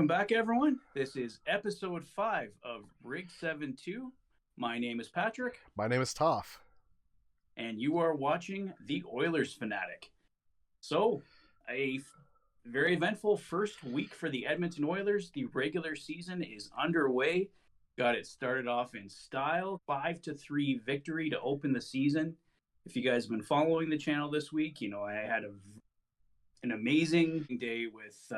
Welcome back, everyone. This is episode 5 of Rig 7-2. My name is Patrick. My name is Toph. And you are watching the Oilers Fanatic. So, a very eventful first week for the Edmonton Oilers. The regular season is underway. Got it started off in style. 5-3 victory to open the season. If you guys have been following the channel this week, I had an amazing day with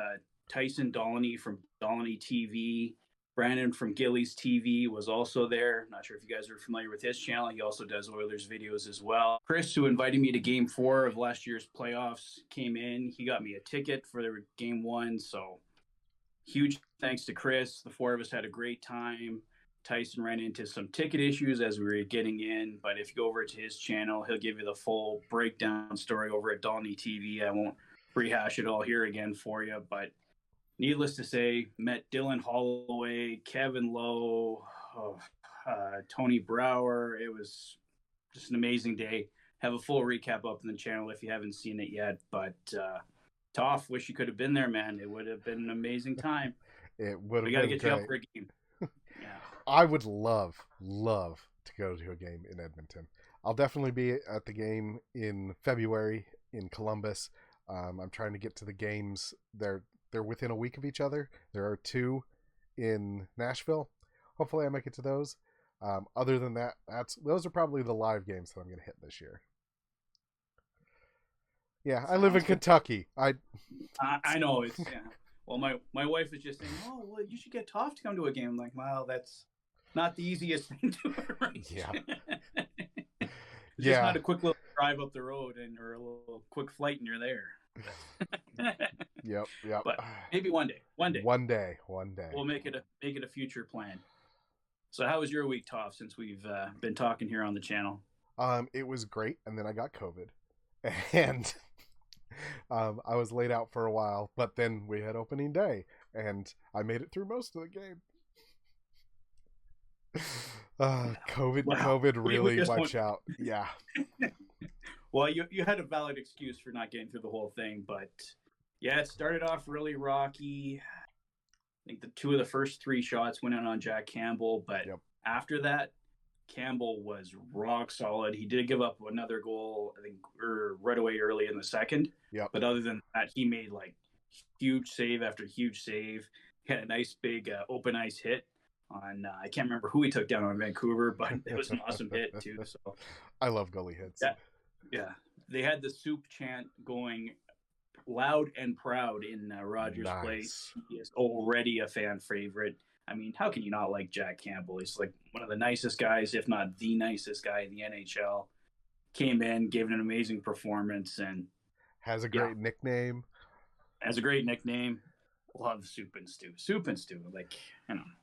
Tyson Dolany from Dolany TV. Brandon from Gillies TV was also there. Not sure if you guys are familiar with his channel. He also does Oilers videos as well. Chris, who invited me to Game 4 of last year's playoffs, came in. He got me a ticket for Game 1. So huge thanks to Chris. The four of us had a great time. Tyson ran into some ticket issues as we were getting in. But if you go over to his channel, he'll give you the full breakdown story over at Dolany TV. I won't rehash it all here again for you. But needless to say, met Dylan Holloway, Kevin Lowe, Tony Brower. It was just an amazing day. Have a full recap up in the channel if you haven't seen it yet. But Toph, wish you could have been there, man. It would have been an amazing time. It would have. We got to get you up for a game. Yeah. I would love to go to a game in Edmonton. I'll definitely be at the game in February in Columbus. I'm trying to get to the games. They're within a week of each other. There are 2 in Nashville. Hopefully I make it to those. Other than that, those are probably the live games that I'm going to hit this year. Yeah, I live in Kentucky. I know. It's yeah. Well, my wife was just saying, "Oh, well, you should get Toph to come to a game." I'm like, well, that's not the easiest thing to arrange. Yeah. Just not a quick little drive up the road or a little quick flight and you're there. Yep. But maybe one day. One day. We'll make it a future plan. So how was your week, Toph, since we've been talking here on the channel? It was great, and then I got COVID. And I was laid out for a while, but then we had opening day, and I made it through most of the game. COVID really wiped out. Yeah. Well, you had a valid excuse for not getting through the whole thing, but yeah, it started off really rocky. I think the 2 of the first 3 shots went in on Jack Campbell, but after that, Campbell was rock solid. He did give up another goal, I think, right away early in the second. Yep. But other than that, he made like huge save after huge save. He had a nice big open ice hit on I can't remember who he took down on Vancouver, but it was an awesome hit too. So I love goalie hits. Yeah. They had the soup chant going loud and proud in Rogers Place. He is already a fan favorite. I mean, how can you not like Jack Campbell? He's like one of the nicest guys, if not the nicest guy in the NHL. Came in, gave an amazing performance, and has a great nickname. Has a great nickname. Love Soup and Stew. Soup and Stew,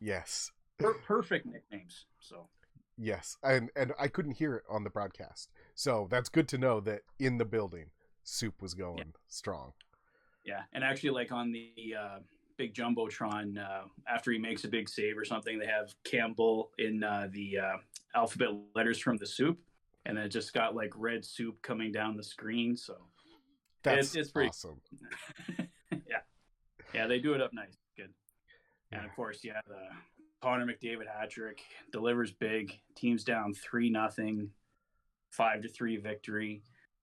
Yes. Perfect nicknames. So. Yes, and I couldn't hear it on the broadcast, so that's good to know that in the building, Soup was going strong. Yeah, and actually, like on the big jumbotron, after he makes a big save or something, they have Campbell in the alphabet letters from the soup, and then it just got like red soup coming down the screen. So it's pretty awesome. Yeah, they do it up nice, good. And of course, the Connor McDavid hat trick delivers big. Team's down 3-0, 5-3 victory.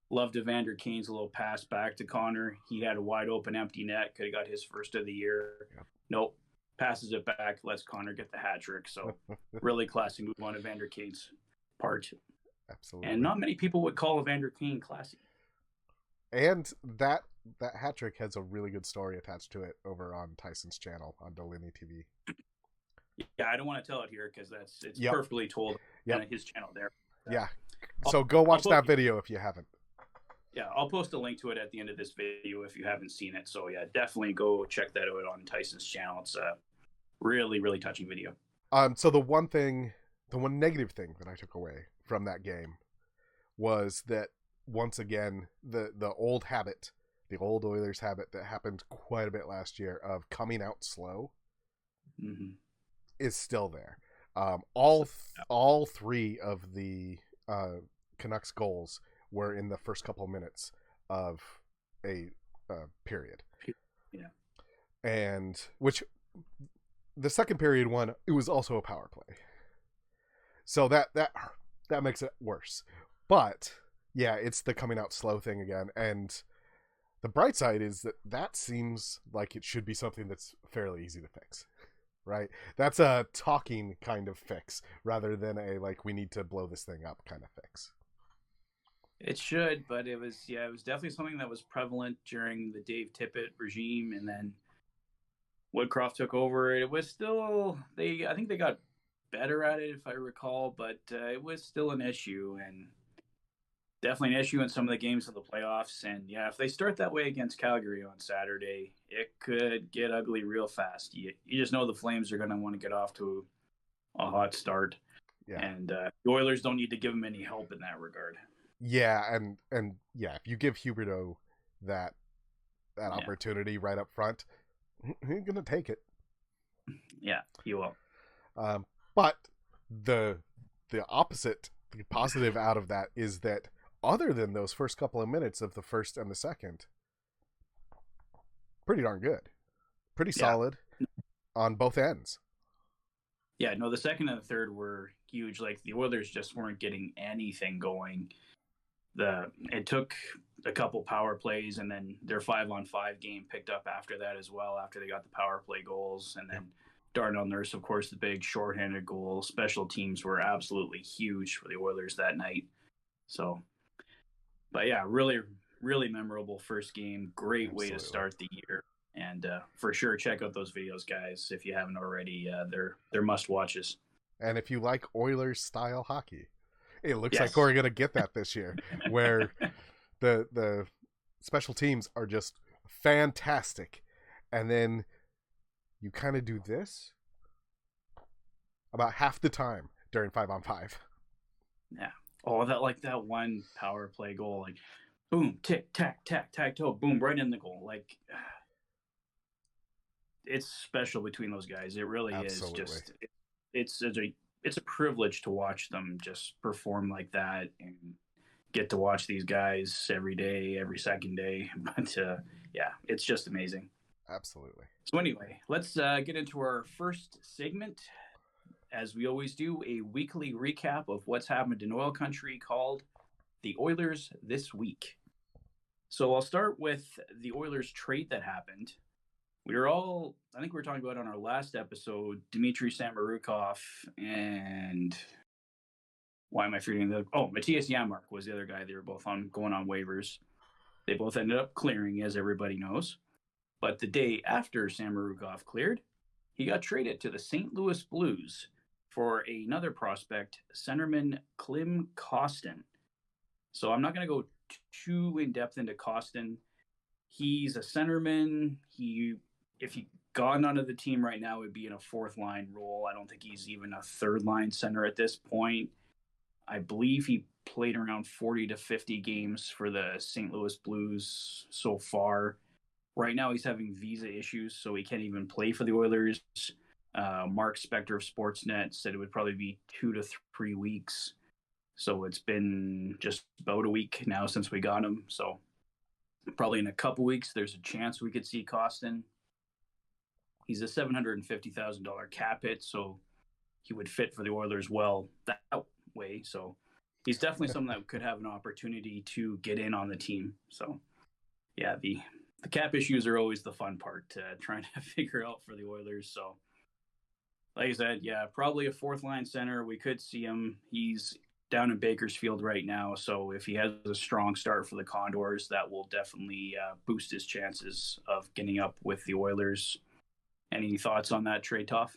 Loved Evander Kane's little pass back to Connor. He had a wide open empty net. Could have got his first of the year. Yep. Nope. Passes it back. Lets Connor get the hat trick. So really classy move on Evander Kane's part. Absolutely. And not many people would call Evander Kane classy. And that hat trick has a really good story attached to it over on Tyson's channel on Dolany TV. Yeah, I don't want to tell it here because it's perfectly told on his channel there. Yeah. So go watch that video if you haven't. Yeah, I'll post a link to it at the end of this video if you haven't seen it. So yeah, definitely go check that out on Tyson's channel. It's a really, really touching video. So the one negative thing that I took away from that game was that once again the old Oilers habit that happened quite a bit last year of coming out slow is still there. All 3 of the Canucks goals were in the first couple minutes of a period. Yeah. And which the second period one, it was also a power play. So that makes it worse. But yeah, it's the coming out slow thing again. And the bright side is that seems like it should be something that's fairly easy to fix. Right? That's a talking kind of fix rather than a like we need to blow this thing up kind of fix. It should, but it was definitely something that was prevalent during the Dave Tippett regime, and then Woodcroft took over. It was still I think they got better at it if I recall, but it was still an issue, and definitely an issue in some of the games of the playoffs. And yeah, if they start that way against Calgary on Saturday, it could get ugly real fast. You just know the Flames are going to want to get off to a hot start, and the Oilers don't need to give them any help in that regard. Yeah, and yeah, if you give Huberdeau that opportunity right up front, he's gonna take it. Yeah, he will. But the opposite, the positive out of that is that other than those first couple of minutes of the first and the second, pretty darn good, pretty solid on both ends. Yeah, no, the second and the third were huge. Like the Oilers just weren't getting anything going. It took a couple power plays, and then their 5-on-5 game picked up after that as well, after they got the power play goals. And then Darnell Nurse, of course, the big shorthanded goal. Special teams were absolutely huge for the Oilers that night. So, but yeah, really, really memorable first game. Great way to start the year. And for sure, check out those videos, guys, if you haven't already. They're must-watches. And if you like Oilers-style hockey. It looks like we're going to get that this year, where the special teams are just fantastic. And then you kind of do this about half the time during 5-on-5. Yeah. Oh, that one power play goal, like boom, tick, tack, tack, tack, toe, boom, right in the goal. Like it's special between those guys. It really Absolutely. Is just it's a privilege to watch them just perform like that and get to watch these guys every day, every second day. But yeah, it's just amazing. Absolutely. So anyway, let's get into our first segment. As we always do, a weekly recap of what's happened in oil country called the Oilers This Week. So I'll start with the Oilers trade that happened. I think we were talking about on our last episode, Dmitry Samorukov and why am I forgetting Matthias Janmark was the other guy. They were both going on waivers. They both ended up clearing, as everybody knows. But the day after Samorukov cleared, he got traded to the St. Louis Blues for another prospect, centerman Klim Kostin. So I'm not going to go too in-depth into Kostin. He's a centerman. If he got onto the team right now, it would be in a fourth-line role. I don't think he's even a third-line center at this point. I believe he played around 40 to 50 games for the St. Louis Blues so far. Right now, he's having visa issues, so he can't even play for the Oilers. Mark Spector of Sportsnet said it would probably be 2 to 3 weeks. So it's been just about a week now since we got him. So probably in a couple weeks, there's a chance we could see Kostin. He's a $750,000 cap hit, so he would fit for the Oilers well that way. So he's definitely someone that could have an opportunity to get in on the team. So yeah, the cap issues are always the fun part, trying to figure out for the Oilers. So like I said, yeah, probably a fourth-line center. We could see him. He's down in Bakersfield right now, so if he has a strong start for the Condors, that will definitely boost his chances of getting up with the Oilers. Any thoughts on that trade, Toph?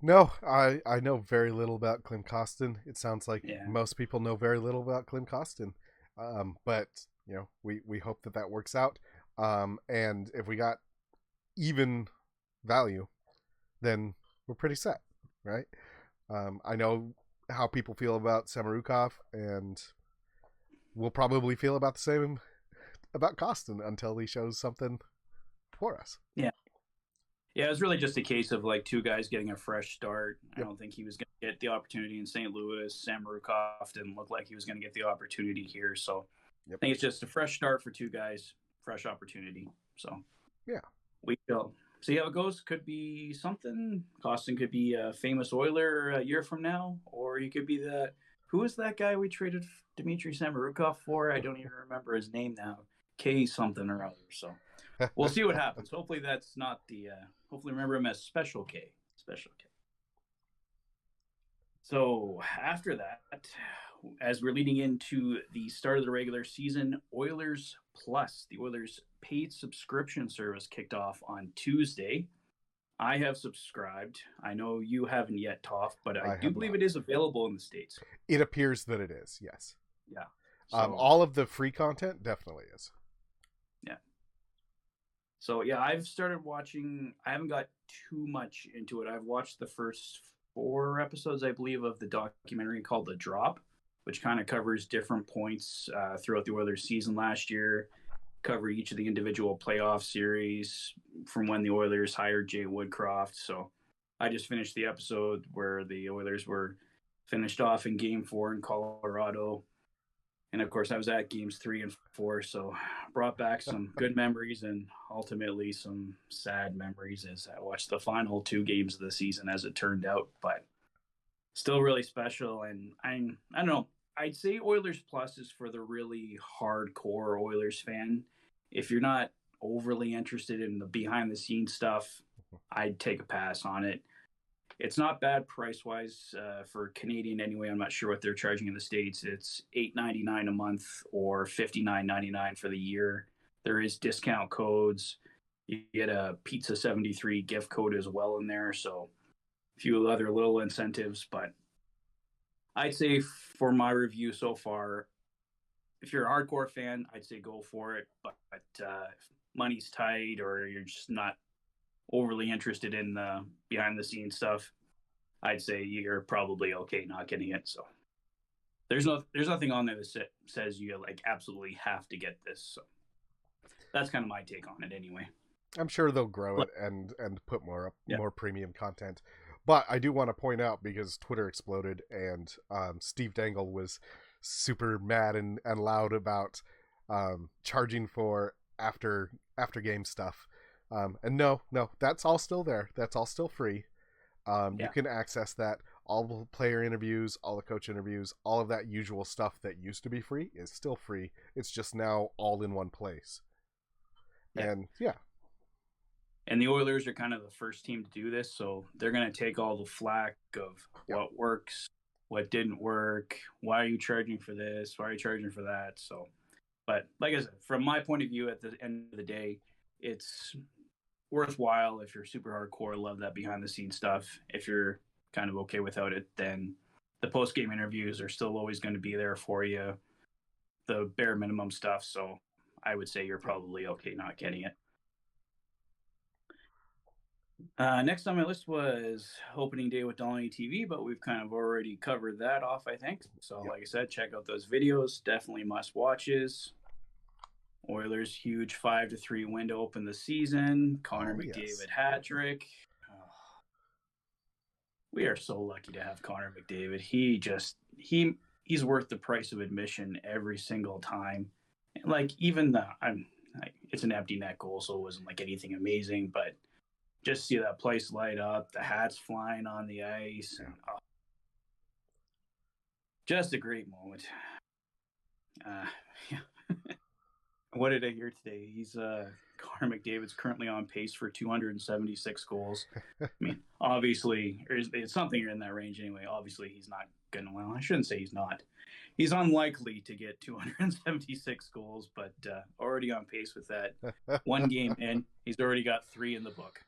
No, I know very little about Klim Kostin. It sounds like most people know very little about Klim Kostin. But we hope that works out. And if we got even value, then we're pretty set, right? I know how people feel about Samorukov, and we'll probably feel about the same about Kostin until he shows something for us. Yeah. Yeah, it was really just a case of like two guys getting a fresh start. Yep. I don't think he was going to get the opportunity in St. Louis. Samorukov didn't look like he was going to get the opportunity here. So I think it's just a fresh start for two guys, fresh opportunity. So yeah, we see how it goes. Could be something. Kostin could be a famous Oiler a year from now, or he could be the who is that guy we traded Dmitry Samorukov for? I don't even remember his name now. K something or other. So we'll see what happens. Hopefully that's not the. Hopefully remember him as Special K. Special K. So after that, as we're leading into the start of the regular season, Oilers Plus, the Oilers paid subscription service, kicked off on Tuesday. I have subscribed. I know you haven't yet, Toph, but I do believe it is available in the States. It appears that it is, yes. Yeah. So, all of the free content definitely is. Yeah. So, yeah, I've started watching. I haven't got too much into it. I've watched the first 4 episodes, I believe, of the documentary called The Drop, which kind of covers different points throughout the Oilers season last year, cover each of the individual playoff series from when the Oilers hired Jay Woodcroft. So I just finished the episode where the Oilers were finished off in Game 4 in Colorado. And, of course, I was at Games 3 and 4, so brought back some good memories and ultimately some sad memories as I watched the final 2 games of the season as it turned out. But still really special. And I don't know. I'd say Oilers Plus is for the really hardcore Oilers fan. If you're not overly interested in the behind-the-scenes stuff, I'd take a pass on it. It's not bad price-wise for Canadian anyway. I'm not sure what they're charging in the States. It's $8.99 a month or $59.99 for the year. There is discount codes. You get a Pizza 73 gift code as well in there, so a few other little incentives. But I'd say for my review so far, if you're a hardcore fan, I'd say go for it. But if money's tight or you're just not overly interested in the behind the scenes stuff, I'd say you're probably okay not getting it. So there's nothing on there that says you like absolutely have to get this. So that's kind of my take on it anyway. I'm sure they'll grow it and put more premium content. But I do want to point out, because Twitter exploded and Steve Dangle was super mad and loud about charging for after game stuff. And no, that's all still there. That's all still free. You can access that. All the player interviews, all the coach interviews, all of that usual stuff that used to be free is still free. It's just now all in one place. And And the Oilers are kind of the first team to do this, so they're going to take all the flack of what works, what didn't work, why are you charging for this, why are you charging for that. So, but like I said, from my point of view, at the end of the day, it's worthwhile if you're super hardcore, love that behind the scenes stuff. If you're kind of okay without it, then the post-game interviews are still always going to be there for you, the bare minimum stuff. So I would say you're probably okay not getting it. Next on my list was opening day with Dolly TV, but we've kind of already covered that off, I think. So like I said, check out those videos. Definitely must watches. Oilers huge 5-3 win to open the season. Connor McDavid hat trick. Oh, we are so lucky to have Connor McDavid. He's worth the price of admission every single time. Like even it's an empty net goal, so it wasn't like anything amazing, but just see that place light up, the hats flying on the ice, and just a great moment. What did I hear today? Connor McDavid's currently on pace for 276 goals. I mean, obviously, it's something in that range anyway. Obviously, he's not going to, well, I shouldn't say he's not. He's unlikely to get 276 goals, but already on pace with that. One game in, he's already got 3 in the book.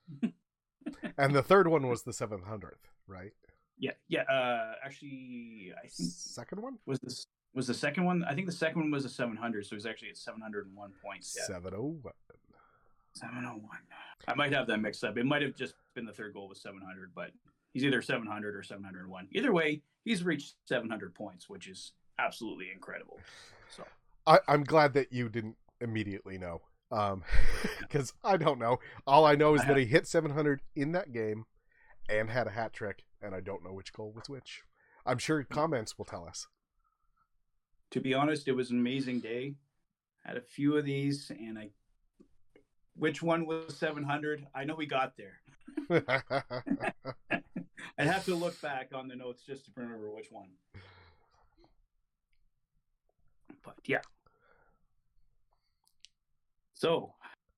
And the third one was the 700th, right? Yeah. Actually, I think second one was the second one. I think the second one was a 700, so he's actually at 701 points. Yeah. 701. 701. I might have that mixed up. It might have just been the third goal was 700, but he's either 700 or 701. Either way, he's reached 700 points, which is absolutely incredible. So I'm glad that you didn't immediately know, because I don't know. All I know is that he hit 700 in that game and had a hat trick, and I don't know which goal was which. I'm sure comments will tell us. To be honest, it was an amazing day. Had a few of these, and which one was 700. I know we got there. I'd have to look back on the notes just to remember which one. But yeah. So,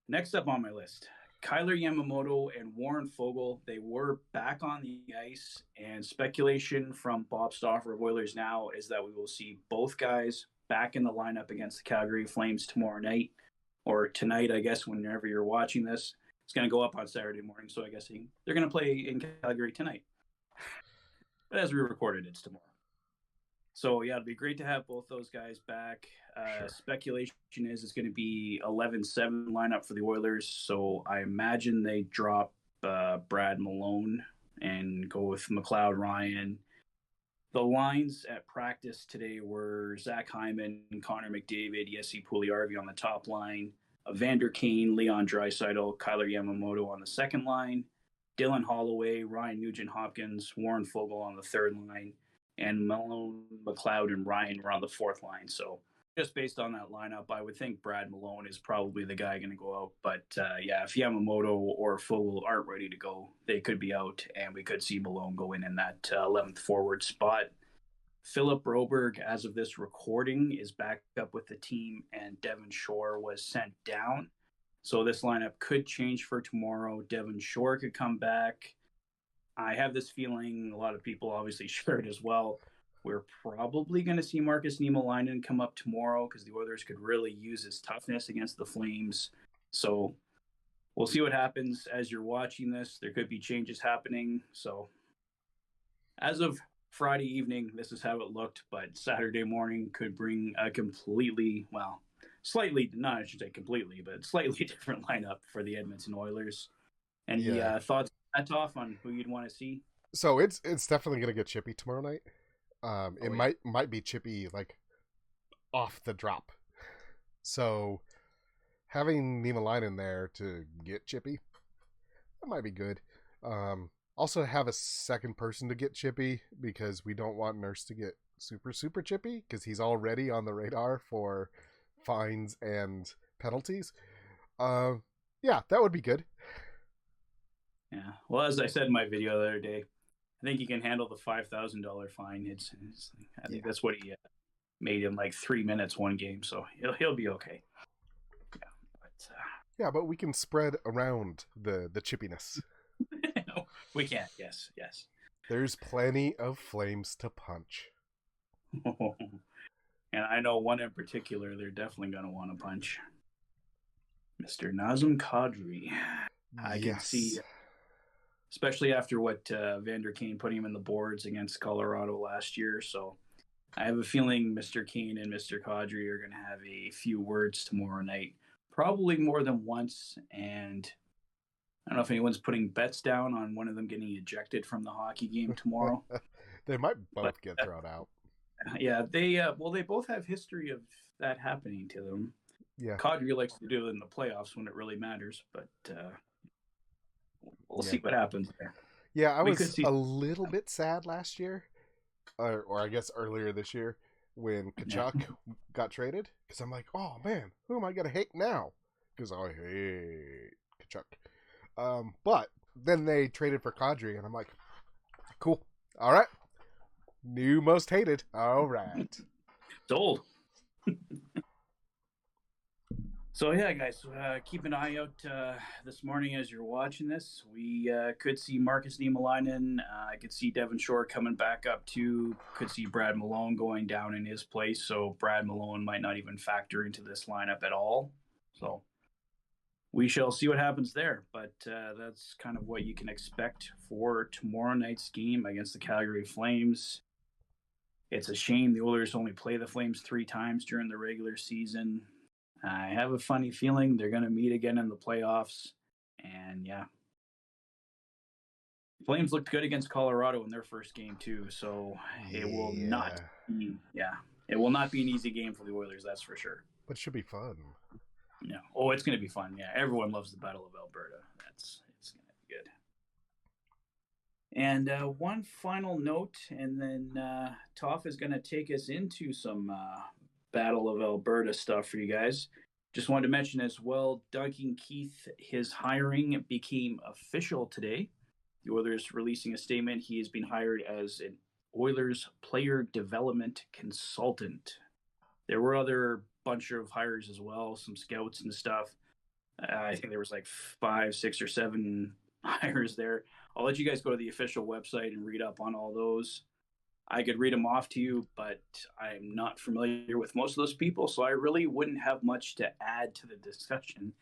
next up on my list, Kyler Yamamoto and Warren Foegele. They were back on the ice, and speculation from Bob Stauffer of Oilers Now is that we will see both guys back in the lineup against the Calgary Flames tomorrow night, or tonight, I guess, whenever you're watching this. It's going to go up on Saturday morning, so I guess they're going to play in Calgary tonight. But as we recorded, it's tomorrow. So, yeah, it'd be great to have both those guys back. Sure. Speculation is it's going to be 11-7 lineup for the Oilers, so I imagine they drop Brad Malone and go with McLeod Ryan. The lines at practice today were Zach Hyman, Connor McDavid, Jesse Puljujärvi on the top line, Evander Kane, Leon Draisaitl, Kyler Yamamoto on the second line, Dylan Holloway, Ryan Nugent-Hopkins, Warren Foegele on the third line, and Malone, McLeod, and Ryan were on the fourth line. So just based on that lineup, I would think Brad Malone is probably the guy going to go out. But yeah, if Yamamoto or Foegele aren't ready to go, they could be out, and we could see Malone go in that 11th forward spot. Philip Broberg, as of this recording, is back up with the team, and Devon Shore was sent down. So this lineup could change for tomorrow. Devon Shore could come back. I have this feeling, a lot of people obviously share it as well, we're probably going to see Marcus Niemelainen come up tomorrow because the Oilers could really use his toughness against the Flames. So we'll see what happens as you're watching this. There could be changes happening. So as of Friday evening, this is how it looked, but Saturday morning could bring a completely, well, slightly, not I should say completely, but slightly different lineup for the Edmonton Oilers. Any thoughts on that, Toph, on who you'd want to see? So it's definitely going to get chippy tomorrow night. It might be chippy like off the drop. So having Niemelainen there to get chippy, that might be good. Also have a second person to get chippy because we don't want Nurse to get super, super chippy because he's already on the radar for fines and penalties. Yeah, that would be good. Yeah. Well, as I said in my video the other day, I think he can handle the $5,000 fine. I think that's what he made him like 3 minutes one game, so he'll be okay. Yeah, but we can spread around the chippiness. We can, yes. There's plenty of Flames to punch. And I know one in particular they're definitely going to want to punch. Mr. Nazem Kadri. I can see, especially after what Vander Kane putting him in the boards against Colorado last year. So I have a feeling Mr. Kane and Mr. Kadri are going to have a few words tomorrow night. Probably more than once, and I don't know if anyone's putting bets down on one of them getting ejected from the hockey game tomorrow. They might both get thrown out. Yeah, they both have history of that happening to them. Yeah, Kadri likes to do it in the playoffs when it really matters, but we'll see what happens there. Yeah, I was a little bit sad last year, or I guess earlier this year, when Tkachuk got traded, because I'm like, oh man, who am I gonna hate now? Because I hate Tkachuk. But then they traded for Kadri, and I'm like, cool, all right, new most hated, all right. Sold. So yeah, guys, keep an eye out this morning as you're watching this. We could see Marcus Niemelainen. I could see Devon Shore coming back up too. Could see Brad Malone going down in his place. So Brad Malone might not even factor into this lineup at all. So we shall see what happens there. But that's kind of what you can expect for tomorrow night's game against the Calgary Flames. It's a shame the Oilers only play the Flames 3 times during the regular season. I have a funny feeling they're going to meet again in the playoffs. And yeah, Flames looked good against Colorado in their first game too. So it will not be, it will not be an easy game for the Oilers. That's for sure. But it should be fun. Yeah. Oh, it's going to be fun. Yeah. Everyone loves the Battle of Alberta. It's going to be good. And one final note, and then Toph is going to take us into some Battle of Alberta stuff for you guys. Just wanted to mention as well, Duncan Keith, his hiring became official today. The Oilers releasing a statement. He has been hired as an Oilers player development consultant. There were other bunch of hires as well, some scouts and stuff. I think there was like 5, 6, or 7 hires there. I'll let you guys go to the official website and read up on all those. I could read them off to you, but I'm not familiar with most of those people, so I really wouldn't have much to add to the discussion.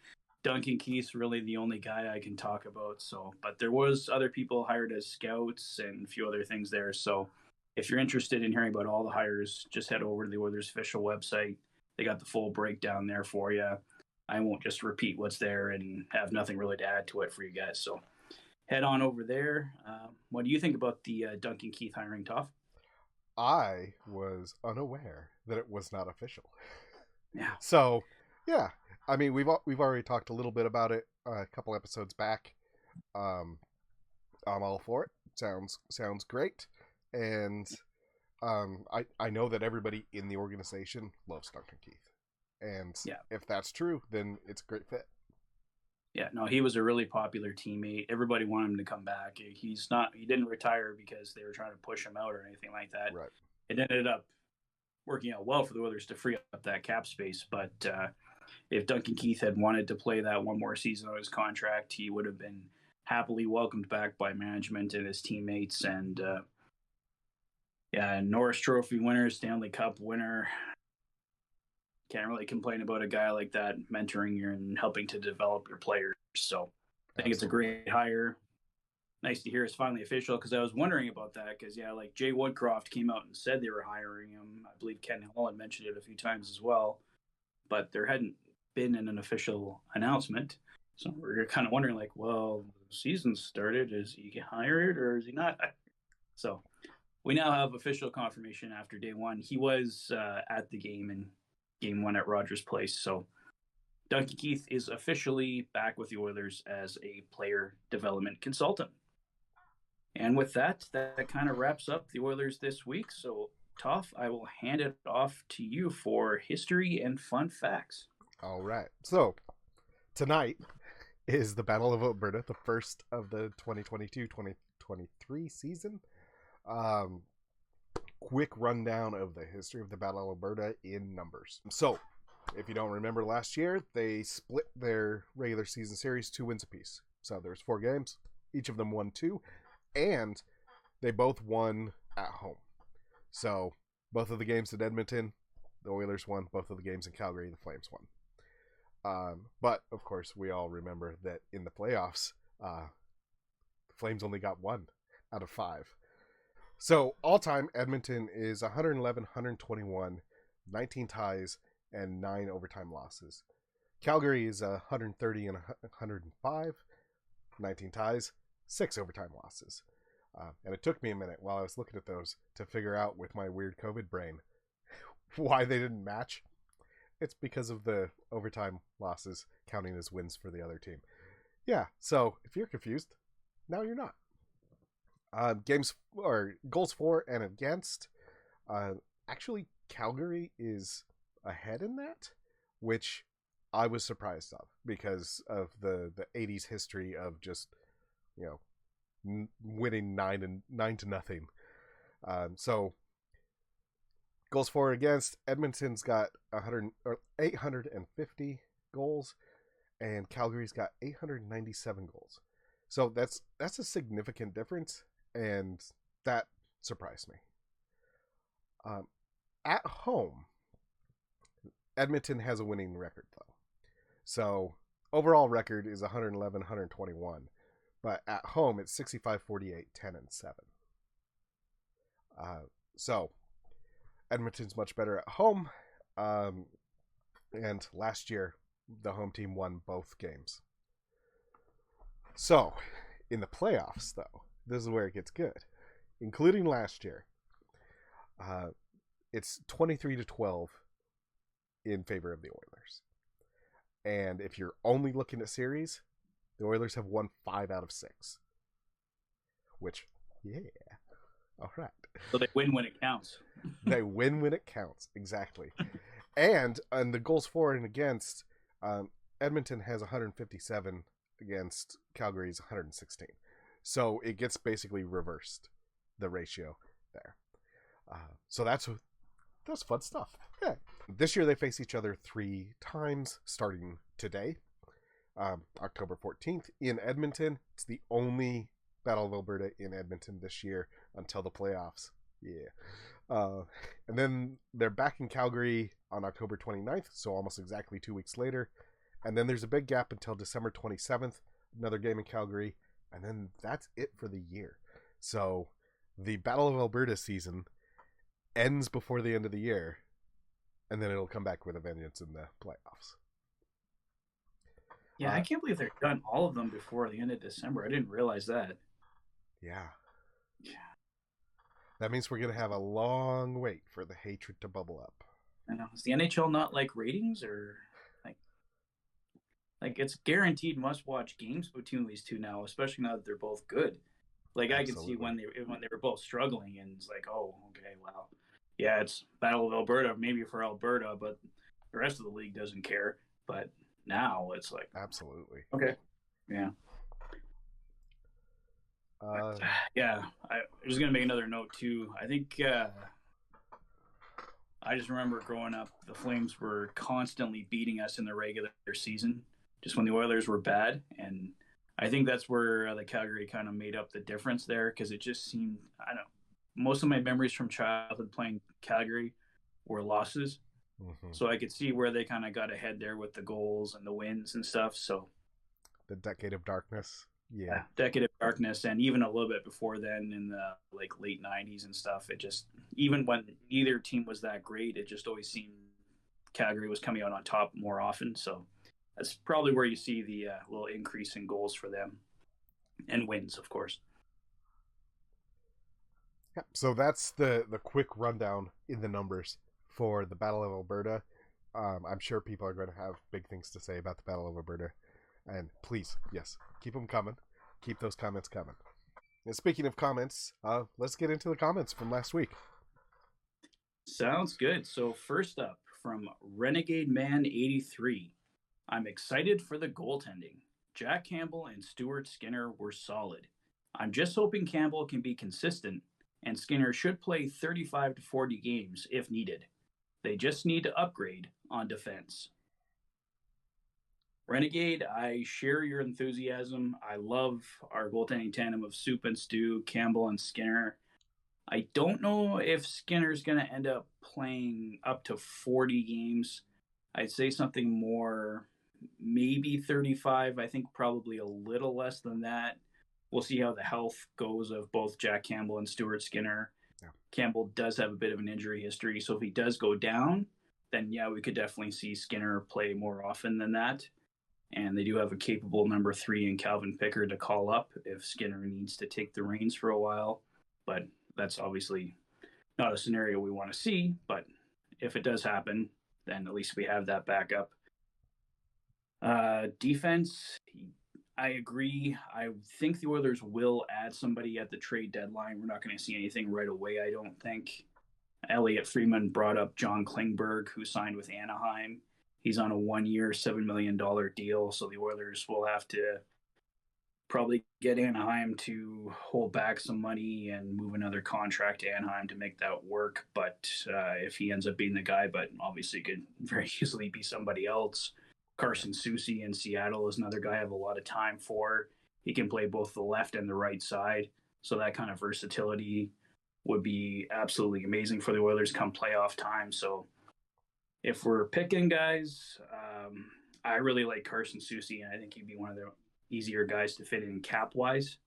Duncan Keith's really the only guy I can talk about. So, but there was other people hired as scouts and a few other things there. So, if you're interested in hearing about all the hires, just head over to the Oilers official website. They got the full breakdown there for you. I won't just repeat what's there and have nothing really to add to it for you guys. So, head on over there. What do you think about the Duncan Keith hiring, Toph? I was unaware that it was not official. Yeah. So, yeah. I mean, we've already talked a little bit about it a couple episodes back. I'm all for it. Sounds great, and I know that everybody in the organization loves Duncan Keith, and if that's true, then it's a great fit. Yeah, no, he was a really popular teammate. Everybody wanted him to come back. He didn't retire because they were trying to push him out or anything like that. Right. It ended up working out well for the Oilers to free up that cap space, but if Duncan Keith had wanted to play that one more season on his contract, he would have been happily welcomed back by management and his teammates. And Norris Trophy winner, Stanley Cup winner. Can't really complain about a guy like that mentoring you and helping to develop your players. So I think it's a great hire. Nice to hear it's finally official, because I was wondering about that, because like Jay Woodcroft came out and said they were hiring him. I believe Ken Holland mentioned it a few times as well, but there hadn't been an official announcement. So we're kind of wondering, like, well, the season started. Is he hired or is he not? So we now have official confirmation after day one. He was at the game in Game 1 at Rogers Place. So Duncan Keith is officially back with the Oilers as a player development consultant. And with that kind of wraps up the Oilers this week. So, Toph, I will hand it off to you for history and fun facts. All right. So, tonight is the Battle of Alberta, the first of the 2022-2023 season. Quick rundown of the history of the Battle of Alberta in numbers. So, if you don't remember last year, they split their regular season series 2 wins apiece. So there's 4 games. Each of them won 2, and they both won at home. So both of the games at Edmonton, the Oilers won. Both of the games in Calgary, the Flames won. But, of course, we all remember that in the playoffs, the Flames only got 1 out of 5. So, all-time, Edmonton is 111, 121, 19 ties, and 9 overtime losses. Calgary is 130 and 105, 19 ties, 6 overtime losses. And it took me a minute while I was looking at those to figure out with my weird COVID brain why they didn't match. It's because of the overtime losses counting as wins for the other team. Yeah, so if you're confused, now you're not. Goals for and against. Actually, Calgary is ahead in that, which I was surprised of because of the 80s history of just winning 9-0. So goals for and against, Edmonton's got 850 goals, and Calgary's got 897 goals. So that's a significant difference, and that surprised me. At home, Edmonton has a winning record, though. So overall record is 111, 121. But at home, it's 65, 48, 10, and 7. So Edmonton's much better at home. And last year, the home team won both games. So in the playoffs, though, this is where it gets good. Including last year, it's 23-12 in favor of the Oilers. And if you're only looking at series, the Oilers have won 5 out of 6. Which, yeah. All right. So they win when it counts. They win when it counts, exactly. And the goals for and against, Edmonton has 157 against Calgary's 116. So it gets basically reversed, the ratio there. So that's fun stuff. Yeah. This year they face each other 3 times starting today. October 14th in Edmonton. It's the only Battle of Alberta in Edmonton this year until the playoffs. Yeah. And then they're back in Calgary on October 29th, so almost exactly 2 weeks later. And then there's a big gap until December 27th, another game in Calgary, and then that's it for the year. So the Battle of Alberta season ends before the end of the year, and then it'll come back with a vengeance in the playoffs. Yeah, I can't believe they've done all of them before the end of December. I didn't realize that. Yeah. That means we're going to have a long wait for the hatred to bubble up. I know. Is the NHL not like ratings, or like it's guaranteed must-watch games between these two now, especially now that they're both good. Like, Absolutely. I can see when they were both struggling, and it's like, oh, okay, well, yeah, it's Battle of Alberta, maybe for Alberta, but the rest of the league doesn't care. But now it's like, absolutely, okay, yeah. Yeah, I was gonna make another note too. I think I just remember growing up, the Flames were constantly beating us in the regular season, just when the Oilers were bad, and I think that's where the Calgary kind of made up the difference there, because it just seemed, I don't know, most of my memories from childhood playing Calgary were losses, so I could see where they kind of got ahead there with the goals and the wins and stuff. So the decade of darkness. Yeah, decade of darkness, and even a little bit before then in the like late 90s and stuff. It just, even when neither team was that great, it just always seemed Calgary was coming out on top more often. So that's probably where you see the little increase in goals for them, and wins, of course. Yeah, so that's the quick rundown in the numbers for the Battle of Alberta. I'm sure people are going to have big things to say about the Battle of Alberta. And please, yes, keep them coming. Keep those comments coming. And speaking of comments, let's get into the comments from last week. Sounds good. So first up, from Renegade Man 83, I'm excited for the goaltending. Jack Campbell and Stuart Skinner were solid. I'm just hoping Campbell can be consistent, and Skinner should play 35 to 40 games if needed. They just need to upgrade on defense. Renegade, I share your enthusiasm. I love our goaltending tandem of Soup and Stew, Campbell and Skinner. I don't know if Skinner's going to end up playing up to 40 games. I'd say something more, maybe 35. I think probably a little less than that. We'll see how the health goes of both Jack Campbell and Stuart Skinner. Yeah. Campbell does have a bit of an injury history, so if he does go down, then yeah, we could definitely see Skinner play more often than that. And they do have a capable number 3 in Calvin Pickard to call up if Skinner needs to take the reins for a while. But that's obviously not a scenario we want to see. But if it does happen, then at least we have that backup. Defense, I agree. I think the Oilers will add somebody at the trade deadline. We're not going to see anything right away, I don't think. Elliot Freeman brought up John Klingberg, who signed with Anaheim. He's on a 1-year, $7 million deal, so the Oilers will have to probably get Anaheim to hold back some money and move another contract to Anaheim to make that work. But if he ends up being the guy, but obviously could very easily be somebody else. Carson Soucy in Seattle is another guy I have a lot of time for. He can play both the left and the right side, so that kind of versatility would be absolutely amazing for the Oilers come playoff time. So if we're picking guys, I really like Carson Soucy, and I think he'd be one of the easier guys to fit in cap-wise.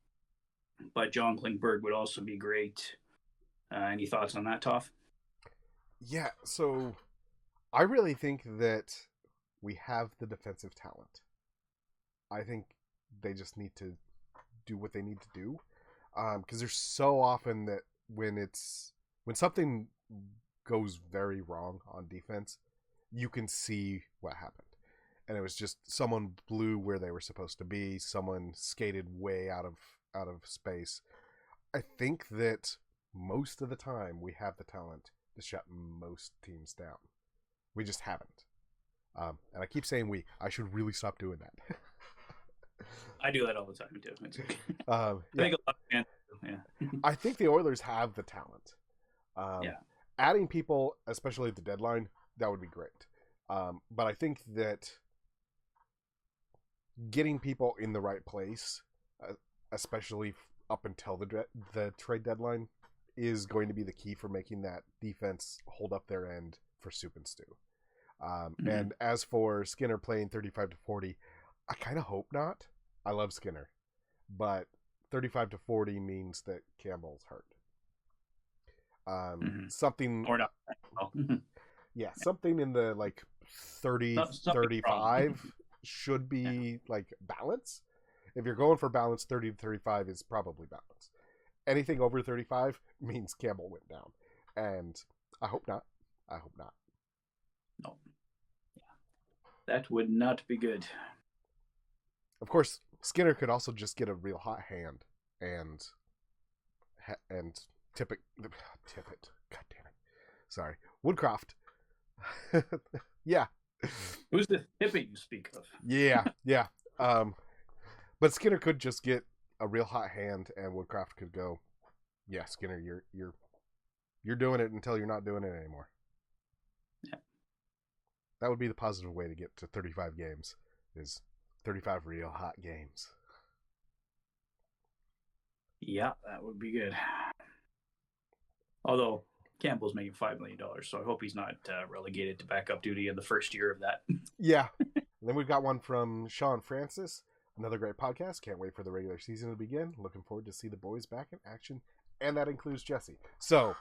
But John Klingberg would also be great. Any thoughts on that, Toph? Yeah, so I really think that we have the defensive talent. I think they just need to do what they need to do. Because there's so often that when something goes very wrong on defense, you can see what happened. And it was just someone blew where they were supposed to be. Someone skated way out of space. I think that most of the time we have the talent to shut most teams down. We just haven't. And I keep saying we. I should really stop doing that. I do that all the time too. Yeah. I think a lot of fans do, yeah. I think the Oilers have the talent. Yeah. Adding people, especially at the deadline, that would be great. But I think that getting people in the right place, especially up until the trade deadline, is going to be the key for making that defense hold up their end for soup and stew. And as for Skinner playing 35 to 40, I kind of hope not. I love Skinner, but 35 to 40 means that Campbell's hurt. Something or not. Yeah, something in the like 30, 35 should be like balance. If you're going for balance, 30 to 35 is probably balance. Anything over 35 means Campbell went down. And I hope not. No. Yeah. That would not be good. Of course, Skinner could also just get a real hot hand and tip it. God damn it. Sorry. Woodcroft. Yeah. Who's the tippet you speak of? Yeah. But Skinner could just get a real hot hand, and Woodcroft could go, "Yeah, Skinner, you're doing it until you're not doing it anymore." Yeah. That would be the positive way to get to 35 games. Is 35 real hot games. Yeah, that would be good. Although Campbell's making $5 million, so I hope he's not relegated to backup duty in the first year of that. Yeah. And then we've got one from Sean Francis. Another great podcast. Can't wait for the regular season to begin. Looking forward to see the boys back in action. And that includes Jesse. So,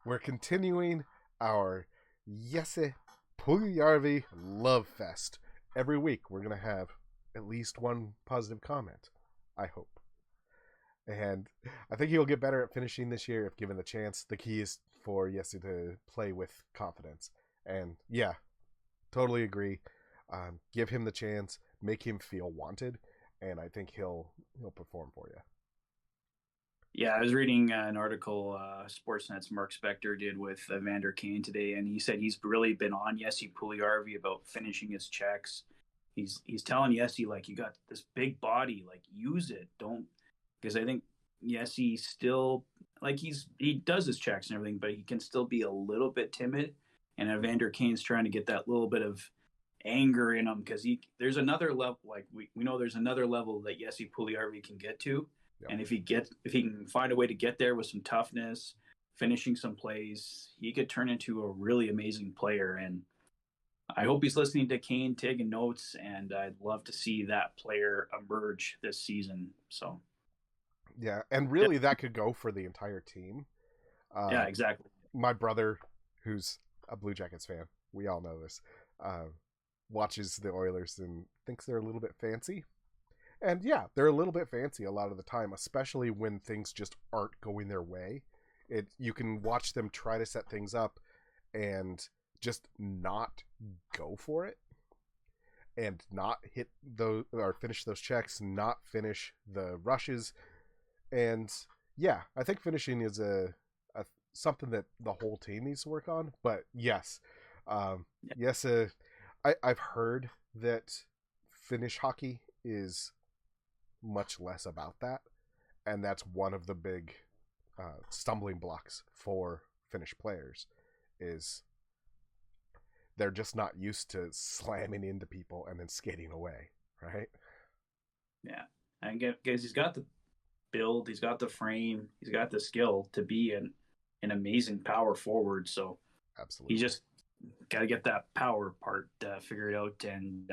we're continuing our Jesse Puljujärvi Love Fest. Every week, we're going to have at least one positive comment. I hope. And I think he'll get better at finishing this year if given the chance. The key is for Jesse to play with confidence. And yeah, totally agree. Give him the chance. Make him feel wanted, and I think he'll perform for you. Yeah, I was reading an article Sportsnet's Mark Spector did with Evander Kane today, and he said he's really been on Jesse Puljujärvi about finishing his checks. He's telling Jesse, like, you got this big body, like, use it. Don't, because I think Jesse still, like, he does his checks and everything, but he can still be a little bit timid, and Evander Kane's trying to get that little bit of anger in him, because there's another level, like we know there's another level that Jesse Puljujärvi can get to. Yep. And if he can find a way to get there with some toughness, finishing some plays, he could turn into a really amazing player. And I hope he's listening to Kane, taking notes, and I'd love to see that player emerge this season. So yeah, and really that could go for the entire team. Yeah, exactly. My brother, who's a Blue Jackets fan, we all know this, watches the Oilers and thinks they're a little bit fancy. And yeah, they're a little bit fancy a lot of the time, especially when things just aren't going their way. You can watch them try to set things up and just not go for it, and not hit those or finish those checks, not finish the rushes. And yeah, I think finishing is a something that the whole team needs to work on. But yes, I've heard that Finnish hockey is much less about that, and that's one of the big stumbling blocks for Finnish players, is they're just not used to slamming into people and then skating away, right? Yeah, and because he's got the build, he's got the frame, he's got the skill to be an amazing power forward. So absolutely, he just got to get that power part figured out, and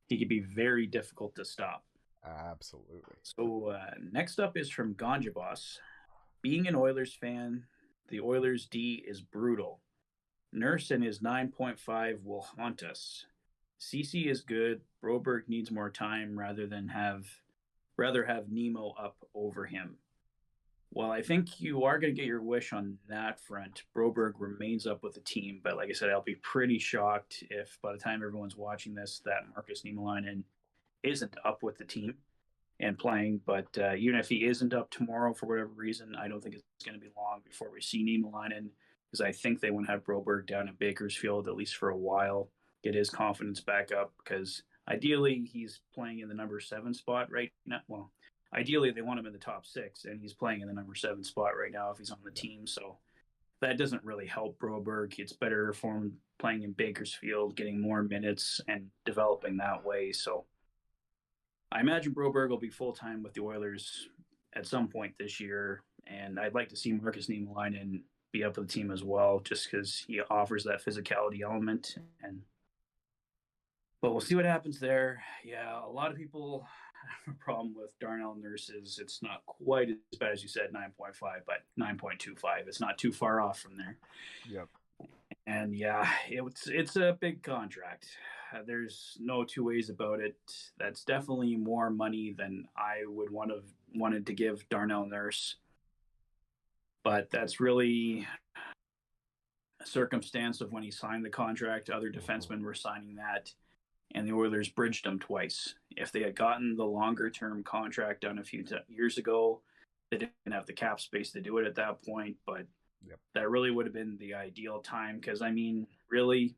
he could be very difficult to stop. Absolutely. So next up is from Ganja Boss. Being an Oilers fan, the Oilers D is brutal. Nurse and his 9.5 will haunt us. CC is good. Broberg needs more time rather have Nemo up over him. Well, I think you are going to get your wish on that front. Broberg remains up with the team, but like I said, I'll be pretty shocked if by the time everyone's watching this, that Markus Niemelainen isn't up with the team and playing. But even if he isn't up tomorrow for whatever reason, I don't think it's going to be long before we see Niemelainen, because I think they want to have Broberg down in Bakersfield at least for a while. get his confidence back up, because ideally he's playing in the number 7 spot right now. Well, ideally they want him in the top 6, and he's playing in the number 7 spot right now if he's on the team. So that doesn't really help Broberg. It's better for him playing in Bakersfield, getting more minutes and developing that way. So I imagine Broberg will be full-time with the Oilers at some point this year, and I'd like to see Marcus Niemelainen be up with the team as well, just because he offers that physicality element. But we'll see what happens there. Yeah, a lot of people have a problem with Darnell Nurse's. It's not quite as bad as you said, 9.5, but 9.25. It's not too far off from there. Yep. And yeah, it's a big contract. There's no two ways about it. That's definitely more money than I would wanted to give Darnell Nurse. But that's really a circumstance of when he signed the contract. Other defensemen were signing that, and the Oilers bridged him twice. If they had gotten the longer-term contract done a few years ago, they didn't have the cap space to do it at that point, but that really would have been the ideal time, because, I mean, really,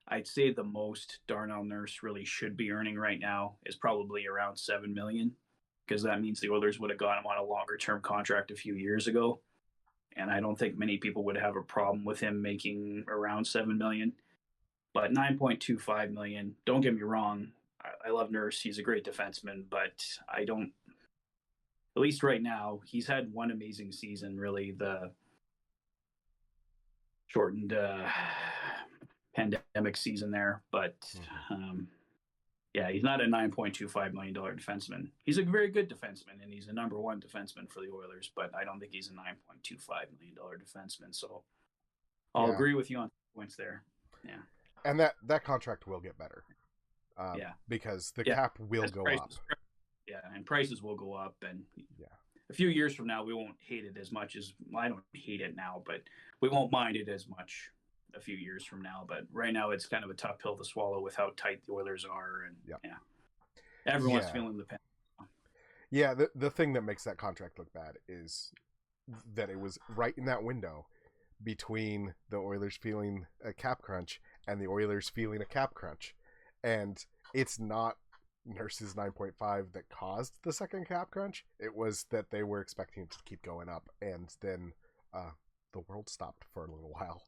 I'd say the most Darnell Nurse really should be earning right now is probably around $7 million, because that means the Oilers would have got him on a longer-term contract a few years ago, and I don't think many people would have a problem with him making around $7 million. But $9.25 million, don't get me wrong, I love Nurse. He's a great defenseman, but I don't, at least right now, he's had one amazing season, really, the shortened pandemic season there. But yeah, he's not a $9.25 million defenseman. He's a very good defenseman, and he's a number 1 defenseman for the Oilers, but I don't think he's a $9.25 million defenseman. So I'll agree with you on points there. Yeah. And that contract will get better. Because the cap will go up. Yeah, and prices will go up. And a few years from now, we won't hate it as much as, well, I don't hate it now, but we won't mind it as much a few years from now. But right now, it's kind of a tough pill to swallow with how tight the Oilers are. And everyone's feeling the pain. Yeah, the thing that makes that contract look bad is that it was right in that window between the Oilers feeling a cap crunch and the Oilers feeling a cap crunch. And it's not Nurse's 9.5 that caused the second cap crunch. It was that they were expecting it to keep going up, and then the world stopped for a little while.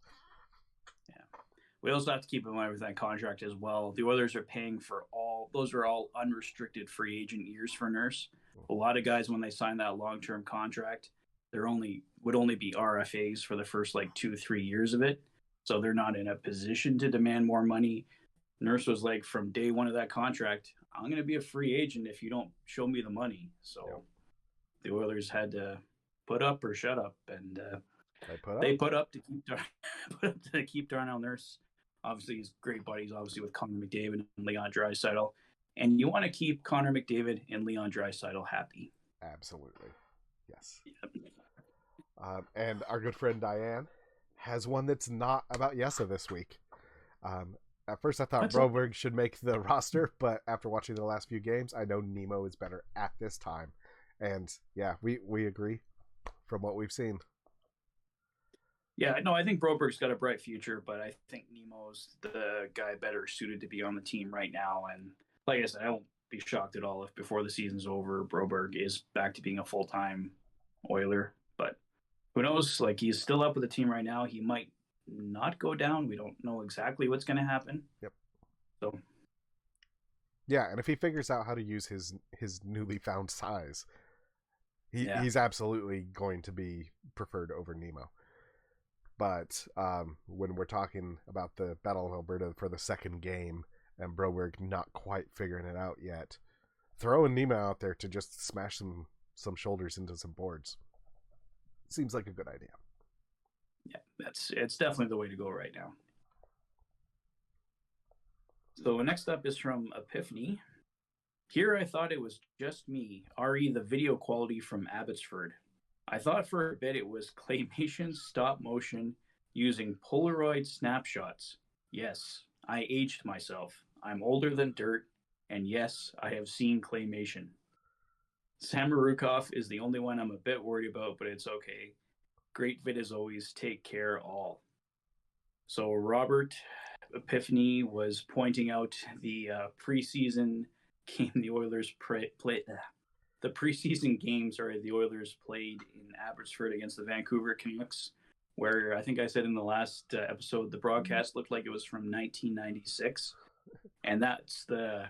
Yeah. We also have to keep in mind with that contract as well, the Oilers are paying for those are all unrestricted free agent years for Nurse. A lot of guys, when they sign that long-term contract, would only be RFAs for the first 2-3 years of it. So they're not in a position to demand more money. Nurse was like, from day one of that contract, I'm going to be a free agent if you don't show me the money. So the Oilers had to put up or shut up, and they put up to keep Darnell Nurse. Obviously, he's great buddies, obviously, with Connor McDavid and Leon Draisaitl. And you want to keep Connor McDavid and Leon Draisaitl happy. Absolutely. Yes. And our good friend Diane has one that's not about Yessa this week. At first, I thought Broberg should make the roster, but after watching the last few games, I know Nemo is better at this time. And yeah, we agree from what we've seen. Yeah, no, I think Broberg's got a bright future, but I think Nemo's the guy better suited to be on the team right now. And like I said, I won't be shocked at all if before the season's over, Broberg is back to being a full-time Oiler. But who knows? He's still up with the team right now. He might not go down. We don't know exactly what's going to happen. Yep. So. Yeah, and if he figures out how to use his newly found size, he's absolutely going to be preferred over Nemo. But when we're talking about the Battle of Alberta for the second game and Broberg not quite figuring it out yet, throwing Nemo out there to just smash some shoulders into some boards seems like a good idea. Yeah, it's definitely the way to go right now. So next up is from Epiphany. Here I thought it was just me, re the video quality from Abbotsford. I thought for a bit it was claymation stop motion using Polaroid snapshots. Yes, I aged myself. I'm older than dirt, and yes, I have seen claymation. Samorukov is the only one I'm a bit worried about, but it's okay. Great vid as always. Take care, all. So Robert, Epiphany was pointing out the preseason game the Oilers played. The preseason games the Oilers played in Abbotsford against the Vancouver Canucks, where I think I said in the last episode the broadcast looked like it was from 1996, and that's the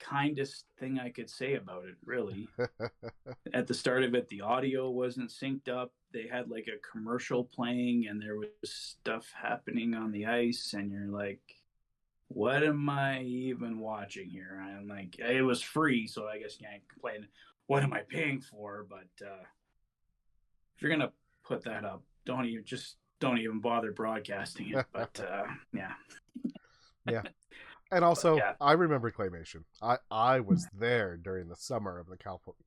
kindest thing I could say about it, really. At the start of it, the audio wasn't synced up. They had like a commercial playing, and there was stuff happening on the ice, and you're like, what am I even watching here? I'm like, it was free, so I guess you can't complain. What am I paying for? But if you're gonna put that up, don't even bother broadcasting it. But yeah. Yeah. And also, yeah. I remember Claymation. I was there during the summer of the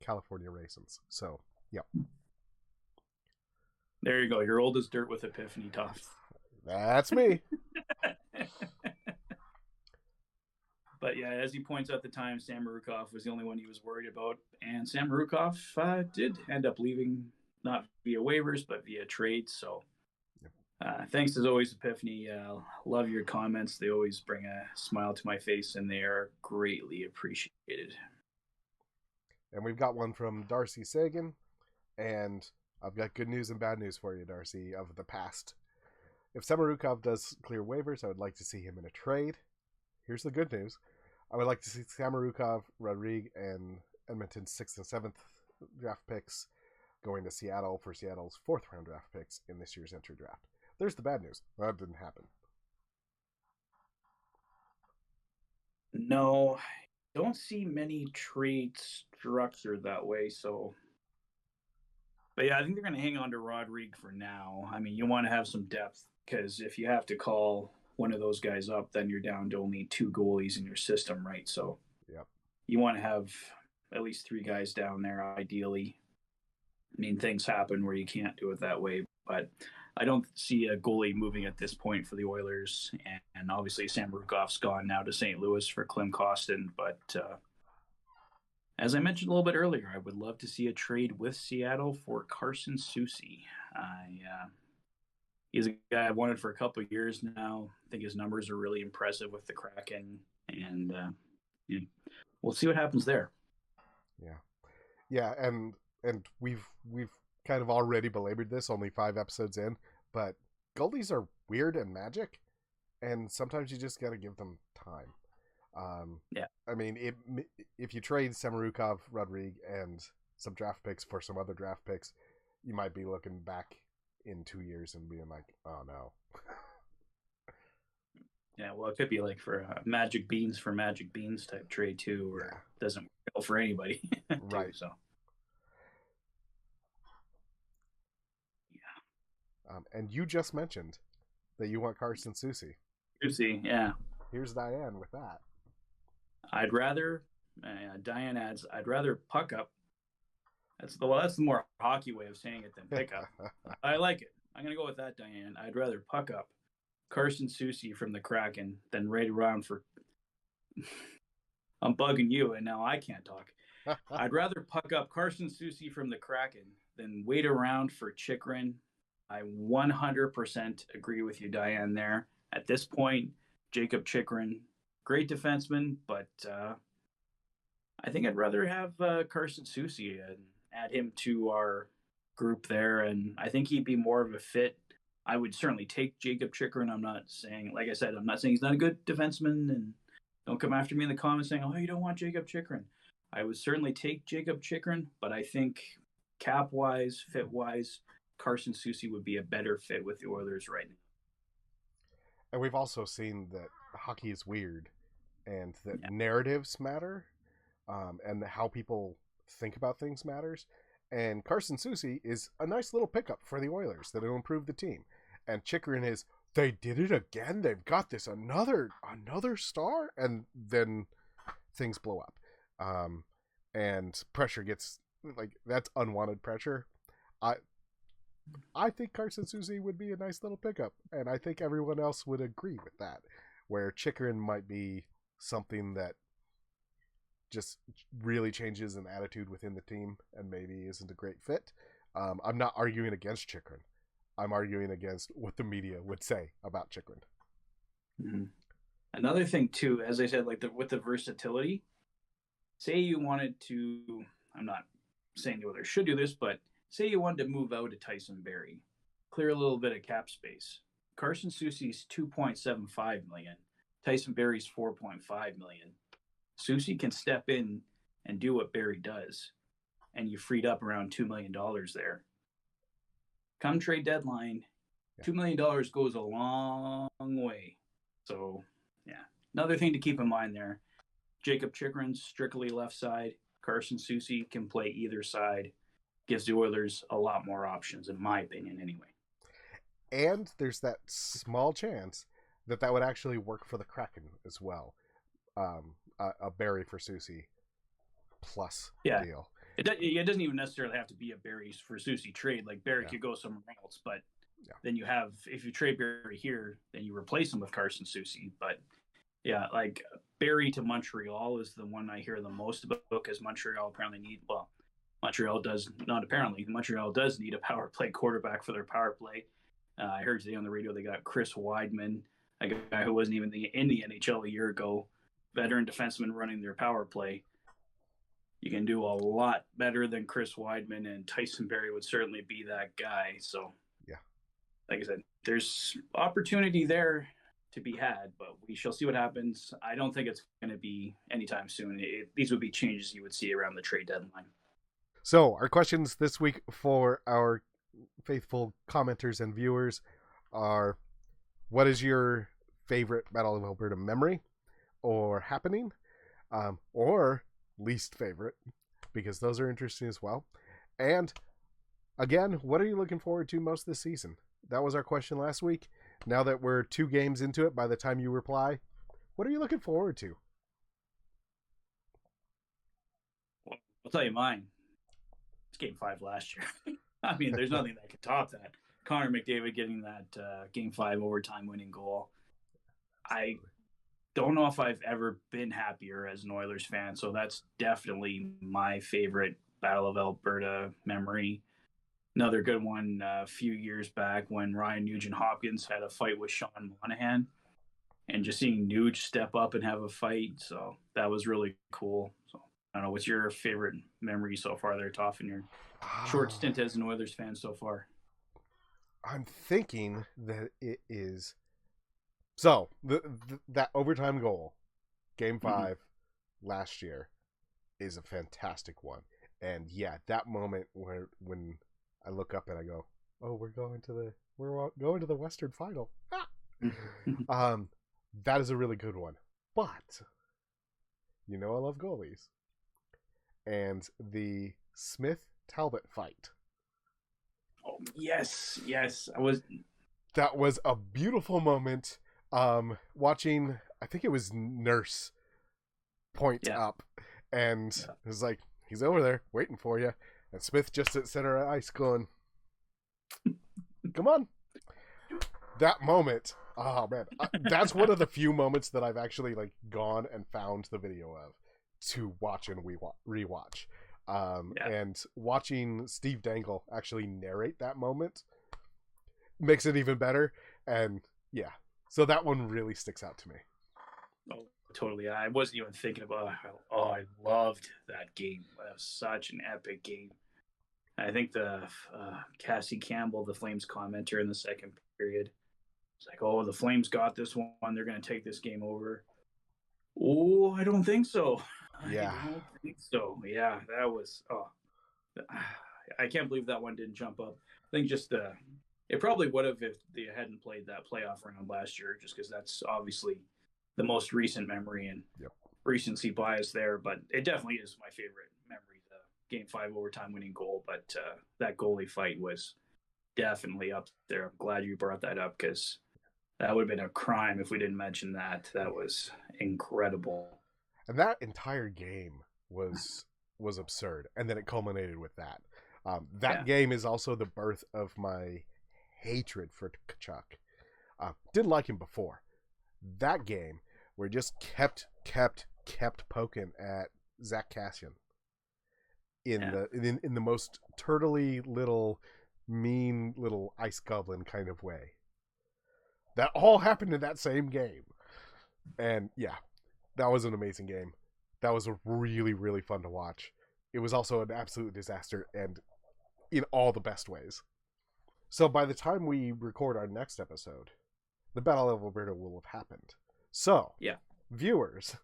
California raisins. So, yep. There you go. You're old as dirt with Epiphany, Toph. That's me. But yeah, as he points out at the time, Sam Marukov was the only one he was worried about. And Sam Marukov did end up leaving, not via waivers, but via trade. So thanks as always, Epiphany. Love your comments. They always bring a smile to my face, and they are greatly appreciated. And we've got one from Darcy Sagan. And I've got good news and bad news for you, Darcy, of the past. If Samorukov does clear waivers, I would like to see him in a trade. Here's the good news. I would like to see Samorukov, Rodrigue, and Edmonton's 6th and 7th draft picks going to Seattle for Seattle's 4th round draft picks in this year's entry draft. There's the bad news. That didn't happen. No, I don't see many trades structured that way, so... But yeah, I think they're going to hang on to Rodrigue for now. I mean, you want to have some depth, because if you have to call one of those guys up, then you're down to only 2 goalies in your system, right? So yep. You want to have at least 3 guys down there, ideally. I mean, things happen where you can't do it that way, but I don't see a goalie moving at this point for the Oilers. And obviously, Sam Rukov's gone now to St. Louis for Klim Kostin, but... as I mentioned a little bit earlier, I would love to see a trade with Seattle for Carson Soucy. He's a guy I've wanted for a couple of years now. I think his numbers are really impressive with the Kraken, and we'll see what happens there. Yeah, and we've kind of already belabored this, only 5 episodes in, but goalies are weird and magic, and sometimes you just got to give them time. Yeah. I mean, if you trade Samorukov, Rodrigue, and some draft picks for some other draft picks, you might be looking back in 2 years and being like, oh no. Yeah, well, it could be like for Magic Beans for Magic Beans type trade too, or it doesn't work out for anybody. Right. Too, so. Yeah. And you just mentioned that you want Carson Soucy. Soucy, yeah. Here's Diane with that. I'd rather, Diane adds, I'd rather puck up. That's the more hockey way of saying it than pick up. I like it. I'm going to go with that, Diane. I'd rather puck up Carson Soucy from the Kraken than wait around for... I'm bugging you, and now I can't talk. I'd rather puck up Carson Soucy from the Kraken than wait around for Chychrun. I 100% agree with you, Diane, there. At this point, Jacob Chychrun, great defenseman, but I think I'd rather have Carson Soucy and add him to our group there, and I think he'd be more of a fit. I would certainly take Jacob Chychrun. I'm not saying, like I said, I'm not saying he's not a good defenseman, and don't come after me in the comments saying, oh, you don't want Jacob Chychrun. I would certainly take Jacob Chychrun, but I think cap-wise, fit-wise, Carson Soucy would be a better fit with the Oilers right now. And we've also seen that hockey is weird, and that narratives matter, and how people think about things matters. And Carson Soucy is a nice little pickup for the Oilers that'll improve the team. And Chychrun is, they did it again. They've got this another star, and then things blow up, and pressure gets that's unwanted pressure. I think Carson Soucy would be a nice little pickup, and I think everyone else would agree with that. Where Chychrun might be something that just really changes an attitude within the team and maybe isn't a great fit. I'm not arguing against Chychrun. I'm arguing against what the media would say about Chychrun. Mm-hmm. Another thing too, as I said, like with the versatility, say you wanted to, I'm not saying the Oilers should do this, but say you wanted to move out of Tyson Barrie, clear a little bit of cap space. Carson Soucy's $2.75 million. Tyson Barrie's $4.5 million. Soucy can step in and do what Barrie does, and you freed up around $2 million there. Come trade deadline, $2 million goes a long way. So, yeah, another thing to keep in mind there. Jacob Chikrin's strictly left side. Carson Soucy can play either side. Gives the Oilers a lot more options, in my opinion, anyway. And there's that small chance that would actually work for the Kraken as well. A Barrie for Soucy plus deal. It doesn't even necessarily have to be a Barrie for Soucy trade. Like Barrie could go somewhere else, but then you have, if you trade Barrie here, then you replace him with Carson Soucy. But yeah, like Barrie to Montreal is the one I hear the most about, because Montreal apparently Montreal does need a power play quarterback for their power play. I heard today on the radio they got Chris Weidman, a guy who wasn't even in the NHL a year ago, veteran defenseman running their power play. You can do a lot better than Chris Weidman, and Tyson Barrie would certainly be that guy. So, yeah, like I said, there's opportunity there to be had, but we shall see what happens. I don't think it's going to be anytime soon. These would be changes you would see around the trade deadline. So, our questions this week for our faithful commenters and viewers are: what is your favorite Battle of Alberta memory or happening, or least favorite, because those are interesting as well? And again, what are you looking forward to most this season? That was our question last week. Now that we're 2 games into it, by the time you reply, what are you looking forward to? Well, I'll tell you mine. It's Game 5 last year. I mean, there's nothing that can top that. Connor McDavid getting that Game 5 overtime winning goal. I don't know if I've ever been happier as an Oilers fan, so that's definitely my favorite Battle of Alberta memory. Another good one a few years back when Ryan Nugent-Hopkins had a fight with Sean Monahan, and just seeing Nuge step up and have a fight, so that was really cool. So I don't know, what's your favorite memory so far there, Toph, in your short stint as an Oilers fan so far? I'm thinking that it is... So, that overtime goal, Game 5 last year, is a fantastic one. And yeah, that moment when I look up and I go, "Oh, we're going to the Western Final." That is a really good one. But I love goalies. And the Smith-Talbot fight. Oh, yes. That was a beautiful moment. Watching, I think it was Nurse point up, and it was like, he's over there waiting for you, and Smith just at center of ice going, "Come on." That moment, oh man, that's one of the few moments that I've actually gone and found the video of to watch and rewatch. And watching Steve Dangle actually narrate that moment makes it even better. And yeah, so that one really sticks out to me. Oh, totally. I wasn't even thinking about I loved that game. That was such an epic game. I think the Cassie Campbell, the Flames commenter in the second period, it's like, "Oh, the Flames got this one. They're going to take this game over." Oh, I don't think so. Yeah. I don't think so. Yeah, that was, I can't believe that one didn't jump up. I think just it probably would have if they hadn't played that playoff round last year, just because that's obviously the most recent memory and recency bias there. But it definitely is my favorite memory, the Game 5 overtime winning goal. But that goalie fight was definitely up there. I'm glad you brought that up, because that would have been a crime if we didn't mention that. That was incredible. And that entire game was absurd. And then it culminated with that. That game is also the birth of my hatred for Tkachuk. Didn't like him before. That game, we just kept poking at Zach Kassian in the most turtly little, mean little ice goblin kind of way. That all happened in that same game. And yeah, that was an amazing game. That was really, really fun to watch. It was also an absolute disaster, and in all the best ways. So by the time we record our next episode, the Battle of Alberta will have happened. So, Yeah. Viewers,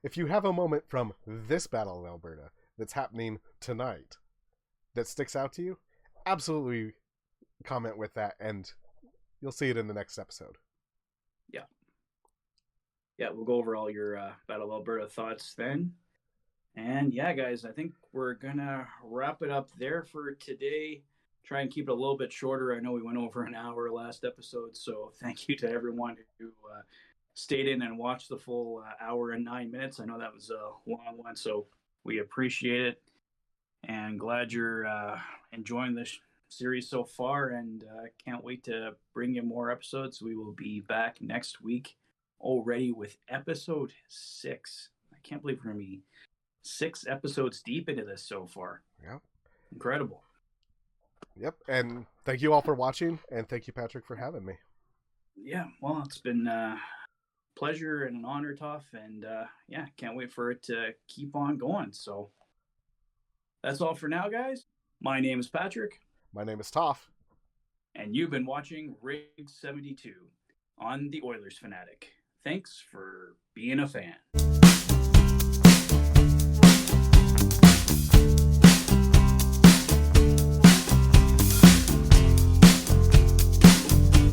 if you have a moment from this Battle of Alberta that's happening tonight that sticks out to you, absolutely comment with that, and you'll see it in the next episode. Yeah. Yeah, we'll go over all your Battle of Alberta thoughts then. And yeah, guys, I think we're going to wrap it up there for today. Try and keep it a little bit shorter. I know we went over an hour last episode, so thank you to everyone who stayed in and watched the full hour and 9 minutes. I know that was a long one, so we appreciate it. And glad you're enjoying this series so far, and can't wait to bring you more episodes. We will be back next week already with episode 6. I can't believe we're going to be 6 episodes deep into this so far. Yeah. Incredible. Yep. And thank you all for watching, and thank you, Patrick, for having me. Yeah, well, it's been a pleasure and an honor, Toph, and yeah, can't wait for it to keep on going. So that's all for now, guys. My name is Patrick. My name is Toph. And you've been watching Rig 72 on the Oilers Fanatic. Thanks for being a fan.